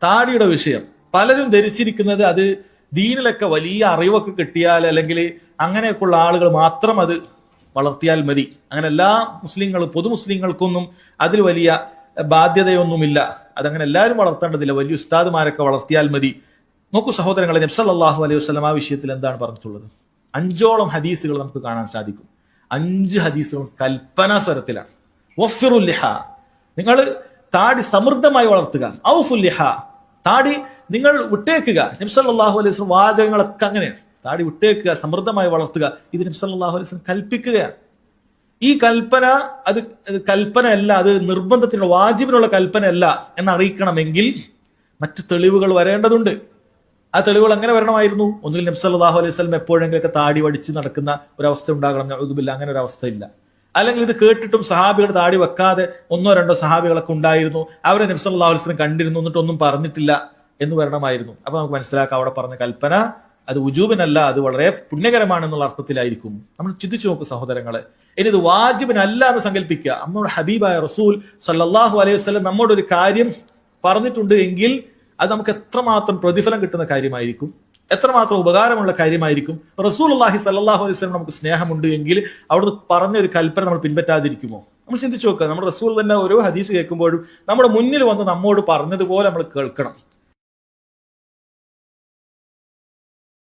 താടിയുടെ വിഷയം പലരും ധരിച്ചിരിക്കുന്നത് അത് ദീനിലൊക്കെ വലിയ അറിവൊക്കെ കിട്ടിയാൽ അല്ലെങ്കിൽ അങ്ങനെയൊക്കെയുള്ള ആളുകൾ മാത്രം അത് വളർത്തിയാൽ മതി. അങ്ങനെ എല്ലാ മുസ്ലിങ്ങളും പൊതു മുസ്ലിങ്ങൾക്കൊന്നും അതിൽ വലിയ ബാധ്യതയൊന്നുമില്ല. അതങ്ങനെ എല്ലാവരും വളർത്തേണ്ടതില്ല. വലിയ ഉസ്താദുമാരൊക്കെ വളർത്തിയാൽ മതി. നോക്കൂ സഹോദരങ്ങളെ, നബി സല്ലല്ലാഹു അലൈഹി വസല്ലം ആ വിഷയത്തിൽ എന്താണ് പറഞ്ഞിട്ടുള്ളത്? 5ഓളം ഹദീസുകൾ നമുക്ക് കാണാൻ സാധിക്കും. 5 ഹദീസുകൾ കൽപ്പനാ സ്വരത്തിലാണ്. വഫിറുൽ ലിഹ, നിങ്ങൾ താടി സമൃദ്ധമായി വളർത്തുക. ഔഫുൽ ലിഹ, താടി നിങ്ങൾ വിട്ടേക്കുക. നബി സല്ലല്ലാഹു അലൈഹി വസല്ലം വാചകങ്ങളൊക്കെ അങ്ങനെയാണ്. താടി വിട്ടേക്കുക, സമൃദ്ധമായി വളർത്തുക. ഇത് നബി സല്ലല്ലാഹു അലൈഹി വസല്ലം കൽപ്പിക്കുകയാണ്. ഈ കൽപ്പന അത് കൽപ്പനയല്ല, അത് നിർബന്ധത്തിനുള്ള വാജിബിനുള്ള കൽപ്പനയല്ല എന്നറിയിക്കണമെങ്കിൽ മറ്റു തെളിവുകൾ വരേണ്ടതുണ്ട്. ആ തെളിവുകൾ എങ്ങനെ വരണമായിരുന്നു? ഒന്നുകിൽ നബി സല്ലല്ലാഹു അലൈഹി വസല്ലം എപ്പോഴെങ്കിലൊക്കെ താടി വടിച്ച് നടക്കുന്ന ഒരവസ്ഥ ഉണ്ടാകണം. നഅൂദുബില്ലാഹ്, അങ്ങനെ ഒരു അവസ്ഥ ഇല്ല. അല്ലെങ്കിൽ ഇത് കേട്ടിട്ടും സഹാബികൾ താടി വെക്കാതെ 1-2 സഹാബികളൊക്കെ ഉണ്ടായിരുന്നു, അവരെ നബി സല്ലല്ലാഹു അലൈഹി വസല്ലം കണ്ടിരുന്നു, എന്നിട്ടൊന്നും പറഞ്ഞിട്ടില്ല എന്ന് വരണമായിരുന്നു. അപ്പൊ നമുക്ക് മനസ്സിലാക്കാം അവിടെ പറഞ്ഞ കൽപ്പന അത് ഉജൂബിനല്ല, അത് വളരെ പുണ്യകരമാണെന്നുള്ള അർത്ഥത്തിലായിരിക്കും. നമ്മൾ ചിന്തിച്ചു നോക്കും സഹോദരങ്ങളെ. ഇനി ഇത് വാജിബിനല്ല എന്ന് സങ്കല്പിക്കുക. നമ്മുടെ ഹബീബായ റസൂൽ സല്ലല്ലാഹു അലൈഹി വസല്ലം നമ്മോട് ഒരു കാര്യം പറഞ്ഞിട്ടുണ്ട് എങ്കിൽ അത് നമുക്ക് എത്രമാത്രം പ്രതിഫലം കിട്ടുന്ന കാര്യമായിരിക്കും, എത്രമാത്രം ഉപകാരമുള്ള കാര്യമായിരിക്കും. റസൂലുള്ളാഹി സല്ലല്ലാഹു അലൈഹി വസല്ലം നമുക്ക് സ്നേഹമുണ്ട് എങ്കിൽ അവിടുന്ന് പറഞ്ഞ ഒരു കൽപ്പന നമ്മൾ പിൻപറ്റാതിരിക്കുമോ? നമ്മൾ ചിന്തിച്ചു നോക്കുക. നമ്മുടെ റസൂൽ തന്നെ ഓരോ ഹദീസ് കേൾക്കുമ്പോഴും നമ്മുടെ മുന്നിൽ വന്ന് നമ്മോട് പറഞ്ഞതുപോലെ നമ്മൾ കേൾക്കണം.